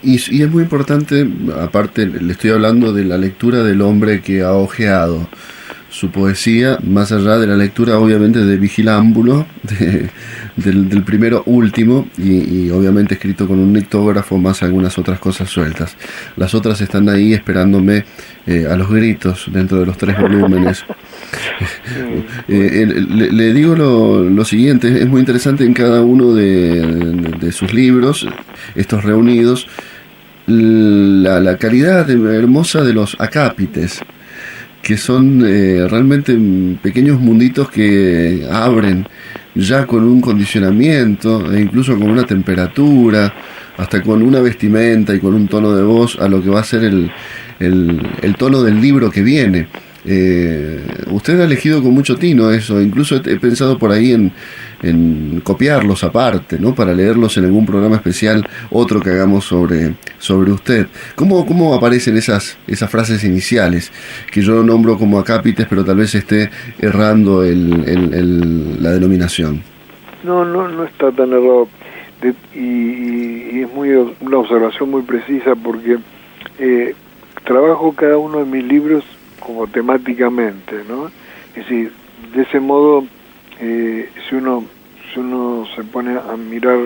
Y es muy importante, aparte le estoy hablando de la lectura del hombre que ha hojeado su poesía, más allá de la lectura obviamente de Vigilámbulo, del primero último, y obviamente escrito con un nictógrafo, más algunas otras cosas sueltas. Las otras están ahí esperándome a los gritos dentro de los 3 volúmenes. Le digo lo siguiente, es muy interesante en cada uno de sus libros, estos reunidos, la calidad hermosa de los acápites, que son realmente pequeños munditos que abren ya con un condicionamiento e incluso con una temperatura, hasta con una vestimenta y con un tono de voz a lo que va a ser el tono del libro que viene. Usted ha elegido con mucho tino eso, incluso he pensado por ahí en copiarlos aparte, ¿no? Para leerlos en algún programa especial, otro que hagamos sobre usted. ¿Cómo aparecen esas frases iniciales que yo nombro como acápites, pero tal vez esté errando la denominación? No está tan errado. Y es una observación muy precisa, porque trabajo cada uno de mis libros como temáticamente, ¿no? Es decir, de ese modo, si uno se pone a mirar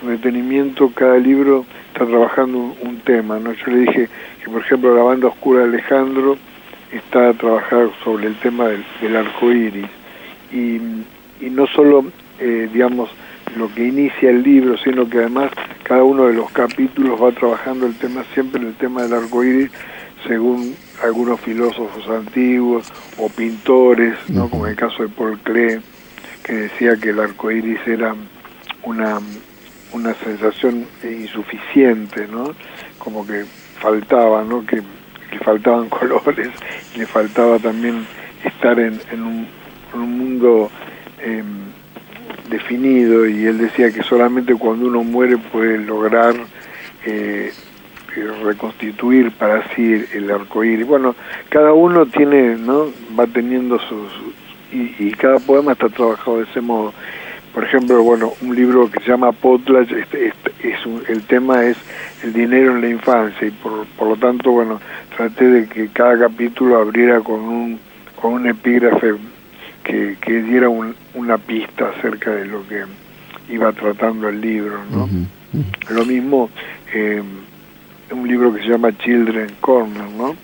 con detenimiento, cada libro está trabajando un tema, ¿no? Yo le dije que, por ejemplo, la banda oscura de Alejandro está a trabajar sobre el tema del arco iris, y no solo, digamos, lo que inicia el libro, sino que además cada uno de los capítulos va trabajando siempre el tema del arco iris, según algunos filósofos antiguos o pintores, ¿no? Como en el caso de Paul Klee, que decía que el arco iris era una sensación insuficiente, ¿no? Como que faltaba, ¿no? Que le faltaban colores, y le faltaba también estar en un mundo definido, y él decía que solamente cuando uno muere puede lograr reconstituir para sí el arcoíris. Bueno, cada uno tiene, ¿no? Va teniendo y cada poema está trabajado de ese modo. Por ejemplo, bueno, un libro que se llama Potlatch, el tema es el dinero en la infancia, y por lo tanto, bueno, traté de que cada capítulo abriera con un epígrafe que diera una pista acerca de lo que iba tratando el libro, ¿no? Lo mismo, un libro que se llama Children Corner, ¿no?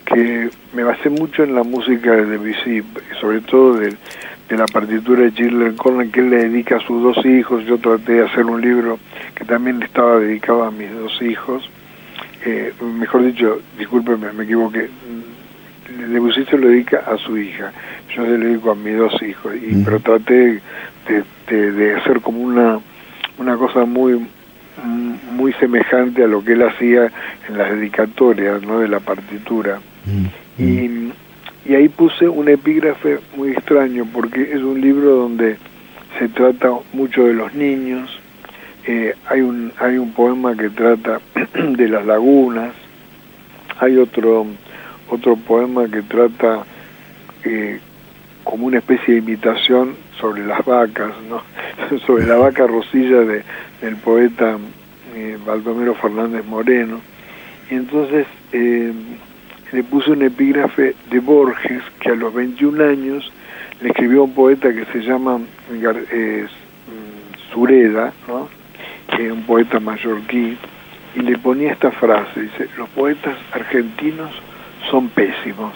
Que me basé mucho en la música de Debussy, sobre todo de la partitura de Children Corner, que él le dedica a sus 2 hijos. Yo traté de hacer un libro que también estaba dedicado a mis 2 hijos. Mejor dicho, discúlpeme, me equivoqué. Debussy se lo dedica a su hija, yo se lo dedico a mis 2 hijos, pero traté de hacer como una cosa muy semejante a lo que él hacía en las dedicatorias, ¿no? De la partitura. Y ahí puse un epígrafe muy extraño, porque es un libro donde se trata mucho de los niños. Hay un poema que trata de las lagunas, hay otro poema que trata como una especie de imitación sobre las vacas, ¿no? Sobre la vaca Rosilla del poeta Baldomero Fernández Moreno. Y entonces le puse un epígrafe de Borges, que a los 21 años le escribió a un poeta que se llama Sureda, ¿no? Que es un poeta mallorquí, y le ponía esta frase, dice: los poetas argentinos son pésimos,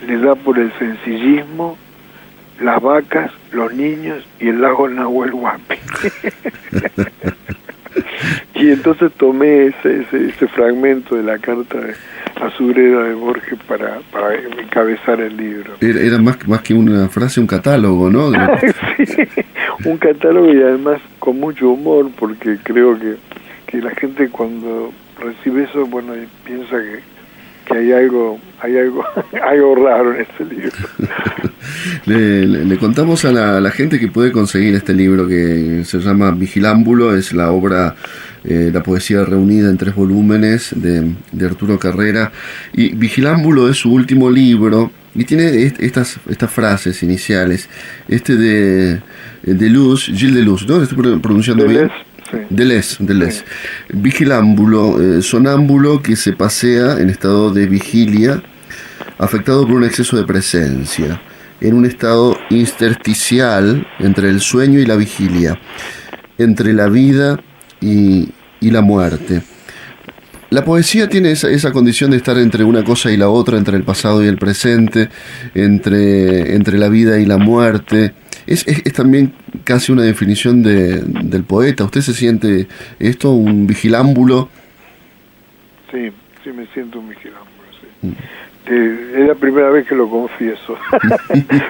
les da por el sencillismo, las vacas, los niños y el lago Nahuel Huapi. Y entonces tomé ese fragmento de la carta a Sureda de Borges para encabezar el libro. Era más que una frase, un catálogo, ¿no? Sí, un catálogo, y además con mucho humor, porque creo que la gente cuando recibe eso, bueno, piensa que hay algo raro en este libro. Le contamos a la gente que puede conseguir este libro, que se llama Vigilámbulo. Es la obra, la poesía reunida en 3 volúmenes de Arturo Carrera, y Vigilámbulo es su último libro, y tiene estas frases iniciales. De Deleuze, Gilles Deleuze, ¿no? ¿Estoy pronunciando bien? sí. Deleuze. Sí. Vigilámbulo, sonámbulo que se pasea en estado de vigilia, afectado por un exceso de presencia, en un estado intersticial entre el sueño y la vigilia, entre la vida y la muerte. La poesía tiene esa condición de estar entre una cosa y la otra, entre el pasado y el presente, entre la vida y la muerte. Es también casi una definición del poeta. ¿Usted se siente esto, un vigilámbulo? Sí, me siento un vigilámbulo, sí. Es la primera vez que lo confieso,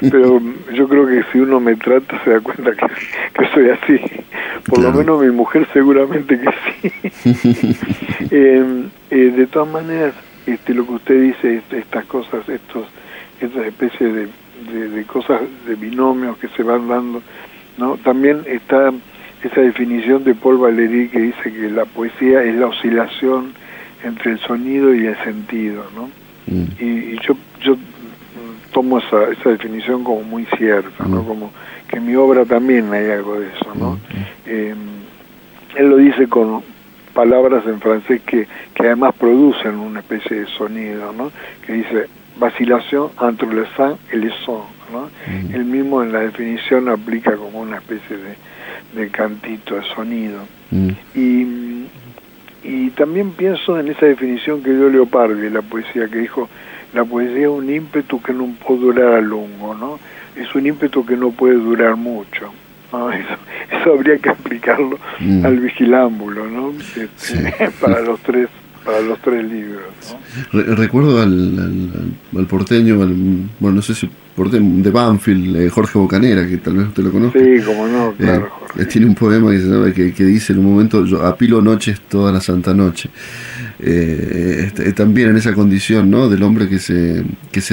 pero yo creo que si uno me trata se da cuenta que soy así. Por lo menos mi mujer seguramente que sí. De todas maneras, lo que usted dice, estas cosas, estas especies de cosas, de binomios que se van dando, ¿no? También está esa definición de Paul Valéry que dice que la poesía es la oscilación entre el sonido y el sentido, ¿no? Y yo tomo esa definición como muy cierta, ¿no? Como que en mi obra también hay algo de eso, ¿no? Él lo dice con palabras en francés que además producen una especie de sonido, ¿no? Que dice vacilación entre le son et le son, ¿no? Él mismo en la definición aplica como una especie de cantito, de sonido. Y también pienso en esa definición que dio Leopardi de la poesía, que dijo, la poesía es un ímpetu que no puede durar a lungo, ¿no? Es un ímpetu que no puede durar mucho, ¿no? Eso habría que aplicarlo al vigilámbulo, ¿no? Sí. para los tres libros, ¿no? Recuerdo al porteño, bueno, no sé si porteño, de Banfield, Jorge Bocanera, que tal vez usted lo conozca. Sí, como no, claro, Jorge. Tiene un poema que se llama, que dice en un momento, yo apilo noches toda la santa noche. También en esa condición, ¿no? Del hombre que se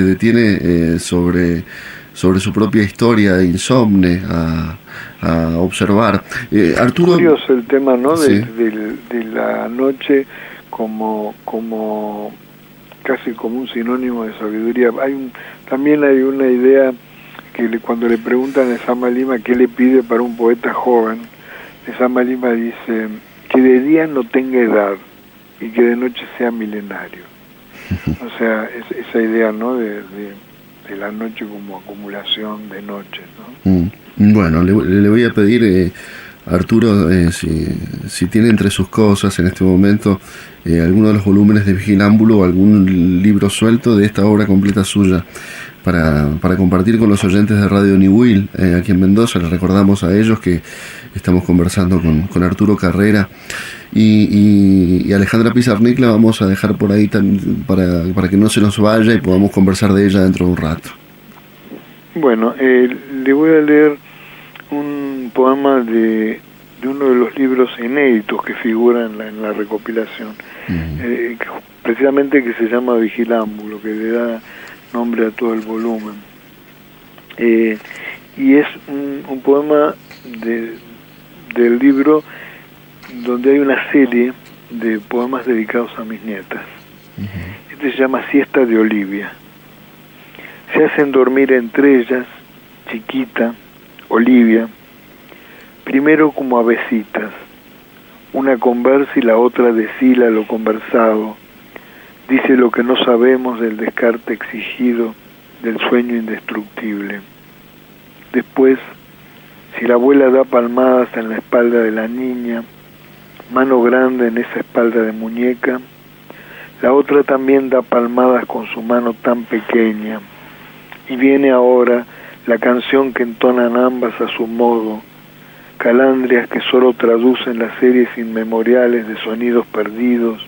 detiene sobre su propia historia insomne a observar. Arturo, es curioso el tema, ¿no? Sí. De la noche como casi como un sinónimo de sabiduría. También hay una idea que cuando le preguntan a Sama Lima qué le pide para un poeta joven, Sama Lima dice que de día no tenga edad y que de noche sea milenario. O sea, esa idea, ¿no? De la noche como acumulación de noches, ¿no? Bueno, le voy a pedir, Arturo, si tiene entre sus cosas en este momento alguno de los volúmenes de Vigilámbulo o algún libro suelto de esta obra completa suya para compartir con los oyentes de Radio Niwil aquí en Mendoza. Les recordamos a ellos que estamos conversando con Arturo Carrera y Alejandra Pizarnik. La vamos a dejar por ahí para que no se nos vaya y podamos conversar de ella dentro de un rato. Bueno, le voy a leer un poema de uno de los libros inéditos que figuran en la recopilación, precisamente que se llama Vigilámbulo, que le da nombre a todo el volumen. Y es un poema del libro donde hay una serie de poemas dedicados a mis nietas. Este se llama Siesta de Olivia. Se hacen dormir entre ellas, chiquita, Olivia, primero como avecitas, una conversa y la otra deshila lo conversado, dice lo que no sabemos del descarte exigido del sueño indestructible. Después, si la abuela da palmadas en la espalda de la niña, mano grande en esa espalda de muñeca, la otra también da palmadas con su mano tan pequeña, y viene ahora la canción que entonan ambas a su modo, calandrias que solo traducen las series inmemoriales de sonidos perdidos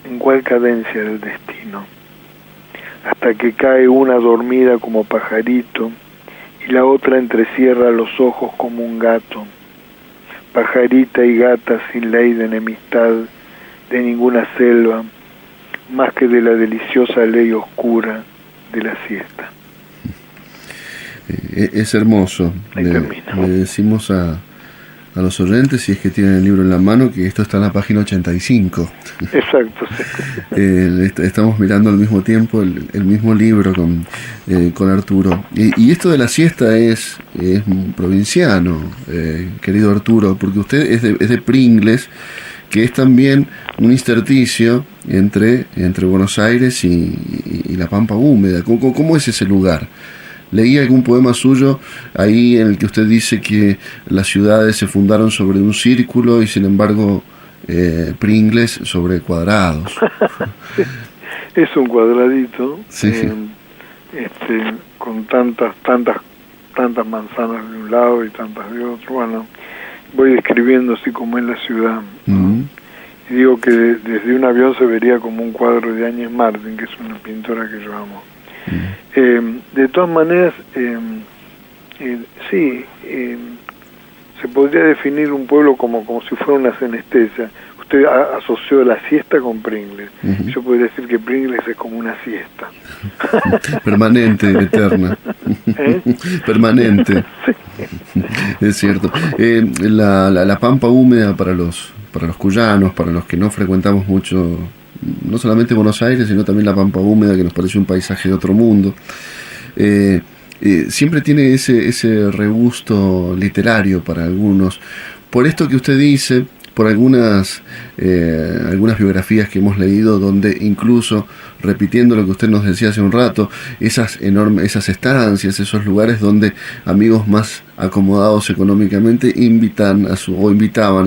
en cual cadencia del destino, hasta que cae una dormida como pajarito y la otra entrecierra los ojos como un gato, pajarita y gata sin ley de enemistad de ninguna selva, más que de la deliciosa ley oscura de la siesta. Es hermoso. Le decimos a a los oyentes, si es que tienen el libro en la mano, que esto está en la página 85. Exacto, sí. Estamos mirando al mismo tiempo el mismo libro con Arturo. Y esto de la siesta es provinciano, querido Arturo, porque usted es de Pringles, que es también un intersticio entre Buenos Aires y la Pampa Húmeda. ¿Cómo es ese lugar? Leí algún poema suyo ahí en el que usted dice que las ciudades se fundaron sobre un círculo y sin embargo Pringles sobre cuadrados. Es un cuadradito, sí. con tantas manzanas de un lado y tantas de otro. Bueno, voy describiendo así como es la ciudad. Uh-huh. Y digo que desde un avión se vería como un cuadro de Áñez Martín, que es una pintora que yo amo. De todas maneras, sí, se podría definir un pueblo como si fuera una senestesia. Usted asoció la siesta con Pringles. Uh-huh. Yo podría decir que Pringles es como una siesta. Permanente, eterna. Permanente. Sí. Es cierto. La Pampa Húmeda para los cuyanos, para los que no frecuentamos mucho, no solamente Buenos Aires, sino también la Pampa Húmeda, que nos parece un paisaje de otro mundo, siempre tiene ese regusto literario para algunos. Por esto que usted dice, por algunas biografías que hemos leído, donde incluso, repitiendo lo que usted nos decía hace un rato, esas estancias, esos lugares donde amigos más acomodados económicamente invitaban a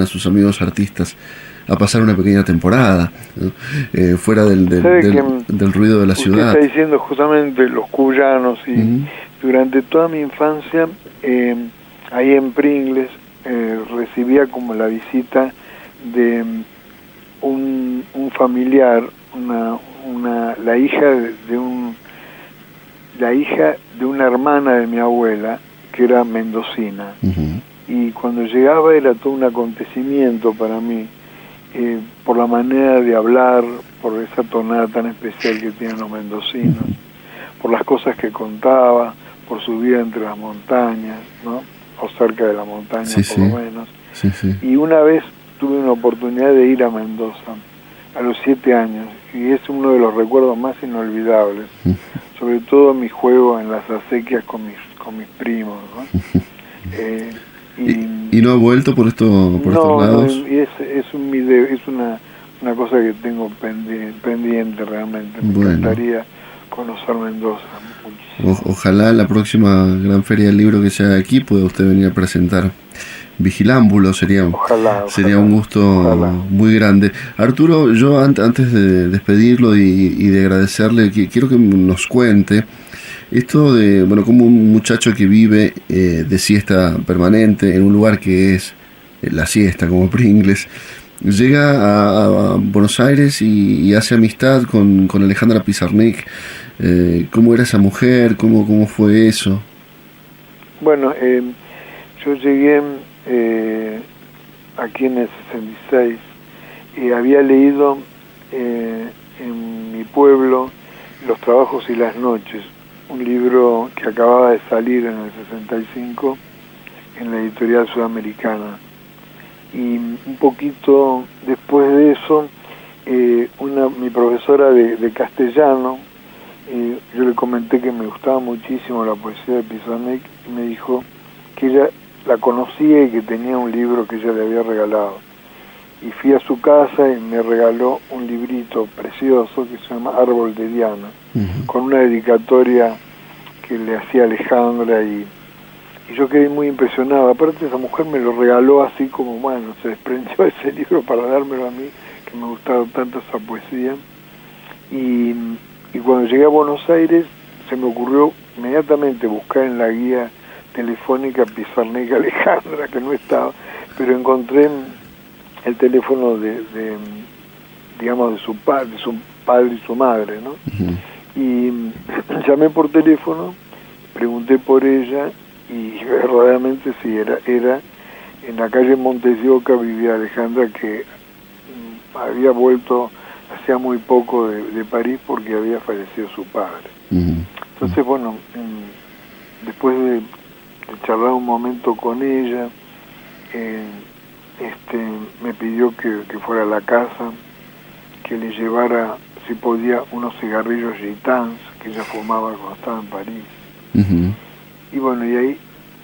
sus amigos artistas a pasar una pequeña temporada, ¿no? Fuera del ruido de la ciudad. Usted está diciendo justamente los cuyanos, y uh-huh. Durante toda mi infancia, ahí en Pringles, recibía como la visita de un familiar, la hija de una hermana de mi abuela, que era mendocina. Uh-huh. Y cuando llegaba era todo un acontecimiento para mí, por la manera de hablar, por esa tonada tan especial que tienen los mendocinos, uh-huh. Por las cosas que contaba, por su vida entre las montañas, ¿no? O cerca de la montaña, sí, por lo menos. Sí, sí. Y una vez tuve una oportunidad de ir a Mendoza a los 7 años, y es uno de los recuerdos más inolvidables, uh-huh. Sobre todo mi juego en las acequias con mis primos, ¿no? ¿Y no ha vuelto por estos lados? No, es una cosa que tengo pendiente realmente. Me encantaría conocer Mendoza. Ojalá la próxima gran feria del libro que se haga aquí pueda usted venir a presentar Vigilámbulo. Sería un gusto muy grande. Arturo, yo antes de despedirlo y de agradecerle, quiero que nos cuente esto de, como un muchacho que vive de siesta permanente en un lugar que es la siesta, como Pringles, llega a Buenos Aires y hace amistad con Alejandra Pizarnik. ¿Cómo era esa mujer? ¿Cómo fue eso? Bueno, yo llegué aquí en el 66 y había leído en mi pueblo Los trabajos y las noches, un libro que acababa de salir en el 65 en la editorial sudamericana. Y un poquito después de eso, mi profesora de castellano, yo le comenté que me gustaba muchísimo la poesía de Pizarnik, y me dijo que ella la conocía y que tenía un libro que ella le había regalado. Y fui a su casa y me regaló un librito precioso que se llama Árbol de Diana, uh-huh. Con una dedicatoria que le hacía Alejandra, y yo quedé muy impresionado. Aparte, esa mujer me lo regaló así como, se desprendió de ese libro para dármelo a mí, que me gustaba tanto esa poesía. Y cuando llegué a Buenos Aires, se me ocurrió inmediatamente buscar en la guía telefónica Pizarnik Alejandra, que no estaba, pero encontré el teléfono de su padre y su madre, ¿no? Uh-huh. Y llamé por teléfono, pregunté por ella, y verdaderamente sí, era en la calle Montes de Oca vivía Alejandra, que había vuelto hacía muy poco de París porque había fallecido su padre. Uh-huh. Entonces, después de charlar un momento con ella, me pidió que fuera a la casa, que le llevara, si podía, unos cigarrillos gitans que ella fumaba cuando estaba en París. Uh-huh. Y bueno, y ahí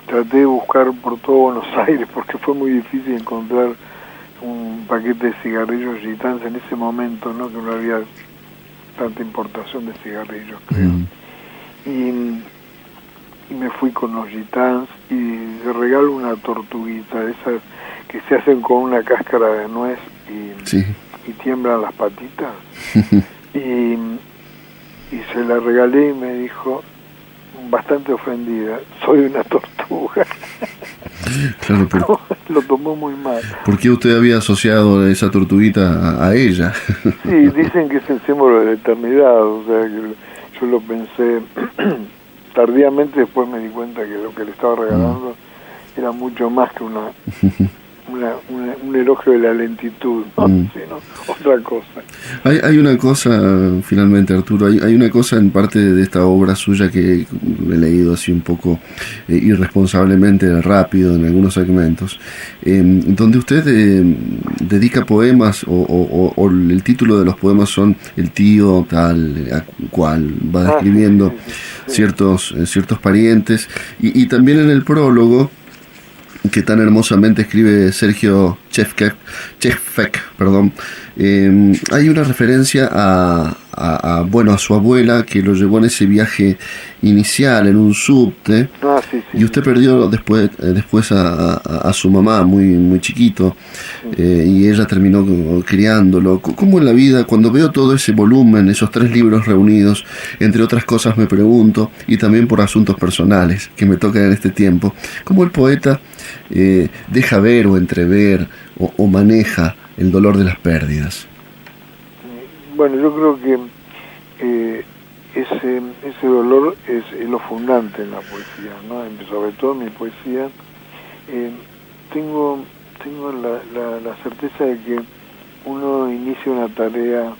traté de buscar por todo Buenos Aires, porque fue muy difícil encontrar un paquete de cigarrillos gitans en ese momento, ¿no? Que no había tanta importación de cigarrillos, creo. Uh-huh. Y me fui con los gitans y le regalo una tortuguita, esas que se hacen con una cáscara de nuez y tiemblan las patitas. y se la regalé y me dijo, bastante ofendida, soy una tortuga. Claro, pero lo tomó muy mal. ¿Por qué usted había asociado esa tortuguita a ella? Sí, dicen que es el símbolo de la eternidad, o sea, que yo lo pensé tardíamente, después me di cuenta que lo que le estaba regalando era mucho más que un elogio de la lentitud, ¿no? Sino otra cosa. Hay una cosa, finalmente, Arturo, hay una cosa en parte de esta obra suya que he leído así un poco irresponsablemente rápido en algunos segmentos, donde usted dedica poemas o el título de los poemas son el tío tal a cual va describiendo ciertos parientes y también en el prólogo que tan hermosamente escribe Sergio Chefek, hay una referencia a su abuela que lo llevó en ese viaje inicial en un subte, y usted perdió después a su mamá muy chiquito, y ella terminó criándolo. ¿Cómo en la vida, cuando veo todo ese volumen, esos 3 libros reunidos, entre otras cosas me pregunto, y también por asuntos personales que me tocan en este tiempo, cómo el poeta deja ver o entrever o maneja el dolor de las pérdidas? Bueno, yo creo que ese dolor es lo fundante en la poesía, ¿no? Sobre todo en mi poesía. Tengo la certeza de que uno inicia una tarea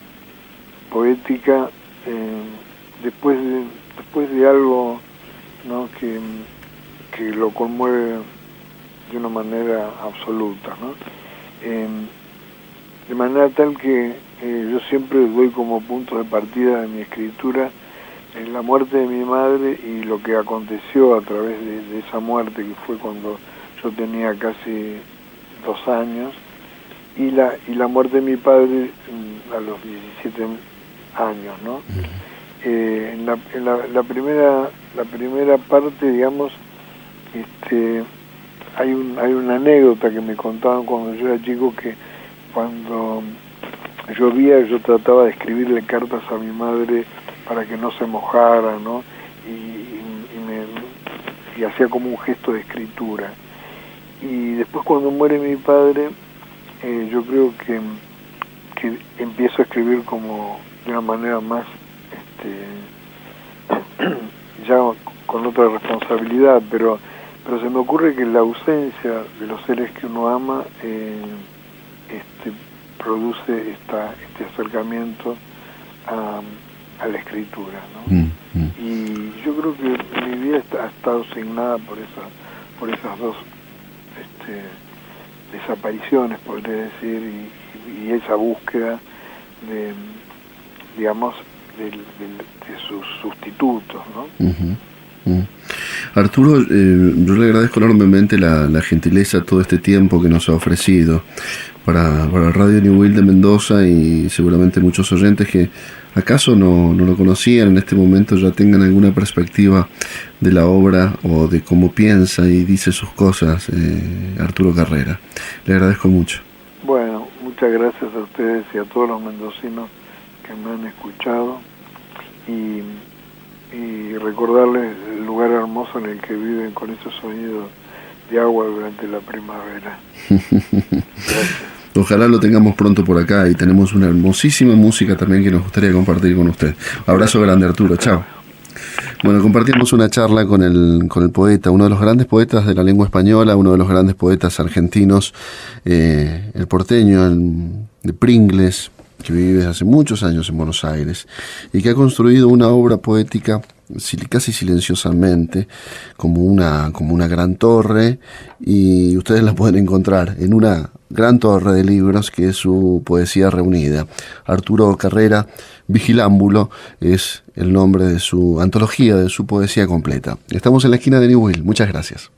poética después de algo, ¿no? que lo conmueve de una manera absoluta, ¿no? De manera tal que yo siempre doy como punto de partida de mi escritura la muerte de mi madre y lo que aconteció a través de esa muerte, que fue cuando yo tenía casi 2 años, y la muerte de mi padre a los 17 años, ¿no? En la primera parte, digamos, hay una anécdota que me contaban cuando yo era chico, que cuando llovía yo trataba de escribirle cartas a mi madre para que no se mojara, ¿no? Y hacía como un gesto de escritura. Y después, cuando muere mi padre, yo creo que empiezo a escribir como de una manera más ya con otra responsabilidad, pero se me ocurre que la ausencia de los seres que uno ama produce este acercamiento a la escritura, ¿no? Y yo creo que mi vida ha estado asignada por esas dos desapariciones, podría decir, y esa búsqueda de, digamos, de sus sustitutos, ¿no? Arturo, yo le agradezco enormemente la gentileza, todo este tiempo que nos ha ofrecido para Radio New Will de Mendoza, y seguramente muchos oyentes que acaso no lo conocían en este momento ya tengan alguna perspectiva de la obra o de cómo piensa y dice sus cosas Arturo Carrera. Le agradezco mucho. Bueno, muchas gracias a ustedes y a todos los mendocinos que me han escuchado, y recordarles el lugar hermoso en el que viven con esos sonidos de agua durante la primavera. Gracias. Ojalá lo tengamos pronto por acá, y tenemos una hermosísima música también que nos gustaría compartir con usted. Abrazo grande, Arturo. Chao. Bueno, compartimos una charla con el poeta, uno de los grandes poetas de la lengua española, uno de los grandes poetas argentinos, el porteño, de Pringles, que vive hace muchos años en Buenos Aires y que ha construido una obra poética casi silenciosamente, como una gran torre, y ustedes la pueden encontrar en una gran torre de libros que es su poesía reunida. Arturo Carrera, Vigilámbulo, es el nombre de su antología, de su poesía completa. Estamos en la esquina de Newell. Muchas gracias.